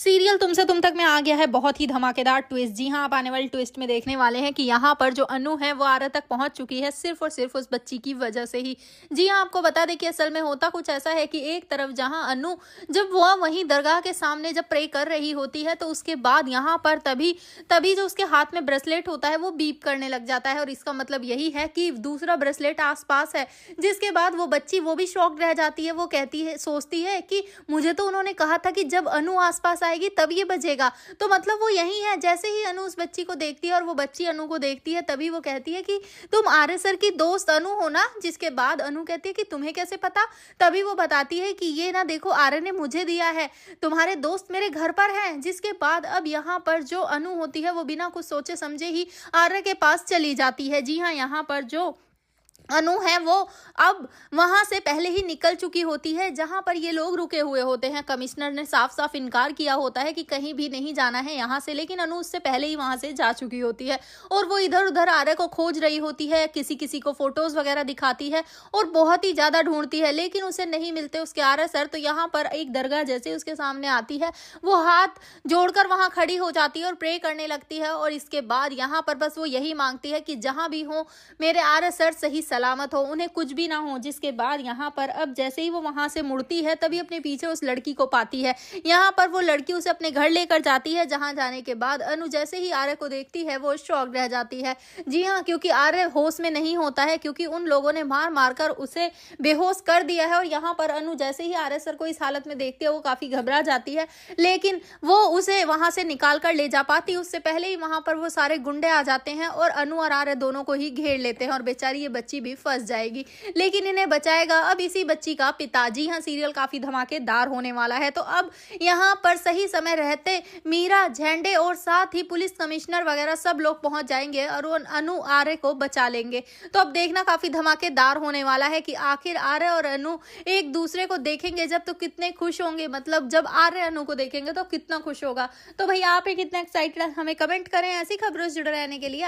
Serial तुमसे तुम तक में आ गया है बहुत ही धमाकेदार ट्विस्ट। जी हाँ, आप आने वाली ट्विस्ट में देखने वाले हैं कि यहाँ पर जो अनु है वो आरा तक पहुंच चुकी है सिर्फ और सिर्फ उस बच्ची की वजह से ही। जी हाँ, आपको बता दें कि असल में होता कुछ ऐसा है कि एक तरफ जहाँ अनु जब वह वहीं दरगाह के सामने जब प्रे कर रही होती है तो उसके बाद यहाँ पर तभी तभी जो उसके हाथ में ब्रेसलेट होता है वो बीप करने लग जाता है और इसका मतलब यही है कि दूसरा ब्रेसलेट आसपास है। जिसके बाद वो बच्ची वो भी शॉक्ड रह जाती है। वो कहती है, सोचती है कि मुझे तो उन्होंने कहा था कि जब अनु आसपास आएगी तब ये बजेगा, तो मतलब वो यही है। जैसे ही अनु उस बच्ची को देखती है और वो बच्ची अनु को देखती है तभी वो कहती है कि तुम आर्य सर की दोस्त अनु हो ना। जिसके बाद अनु कहती है कि तुम्हें कैसे पता। तभी वो बताती है कि ये ना देखो, आर्य ने मुझे दिया है, तुम्हारे दोस्त मेरे घर पर हैं। जिसके बाद अब यहाँ पर जो अनु होती है वो बिना कुछ सोचे समझे ही आर्य के पास चली जाती है। जी हाँ, यहाँ पर जो अनु है वो अब वहां से पहले ही निकल चुकी होती है जहां पर ये लोग रुके हुए होते हैं। कमिश्नर ने साफ साफ इनकार किया होता है कि कहीं भी नहीं जाना है यहाँ से, लेकिन अनु उससे पहले ही वहां से जा चुकी होती है और वो इधर उधर आर्य को खोज रही होती है, किसी किसी को फोटोज वगैरह दिखाती है और बहुत ही ज्यादा ढूंढती है, लेकिन उसे नहीं मिलते उसके आर्य सर। तो यहाँ पर एक दरगाह जैसे उसके सामने आती है वो हाथ जोड़कर वहां खड़ी हो जाती है और प्रे करने लगती है और इसके बाद यहाँ पर बस वो यही मांगती है कि जहां भी हो मेरे आर्य सर सही सलामत हो, उन्हें कुछ भी ना हो। जिसके बाद यहाँ पर अब जैसे ही वो वहां से मुड़ती है तभी अपने पीछे उस लड़की को पाती है। यहाँ पर वो लड़की उसे अपने घर लेकर जाती है, जहां जाने के बाद अनु जैसे ही आर्य को देखती है वो शॉक रह जाती है। जी हाँ, क्योंकि आर्य होश में नहीं होता है, क्योंकि उन लोगों ने मार मारकर उसे बेहोश कर दिया है। और यहाँ पर अनु जैसे ही आर्य सर को इस हालत में देखती है वो काफी घबरा जाती है, लेकिन वो उसे वहां से निकाल कर ले जा पाती। उससे पहले ही वहां पर वो सारे गुंडे आ जाते हैं और अनु और आर्य दोनों को ही घेर लेते हैं और बेचारी ये बच्ची भी फंस जाएगी, लेकिन इन्हें बचाएगा अब इसी बच्ची का पिता। जी हाँ, सीरियल काफी धमाकेदार होने वाला है। तो अब यहाँ पर सही समय रहते मीरा, झंडे और साथ ही पुलिस कमिश्नर वगैरह सब लोग पहुंच जाएंगे और अनु आर्य को बचा लेंगे। तो अब देखना काफी धमाकेदार होने वाला है कि आखिर आर्य और अनु एक दूसरे को देखेंगे जब तो कितने खुश होंगे। मतलब जब आर्य अनु को देखेंगे तो कितना खुश होगा। तो भाई आप कितना एक्साइटेड, हमें कमेंट करें ऐसी खबरों से जुड़े रहने के लिए।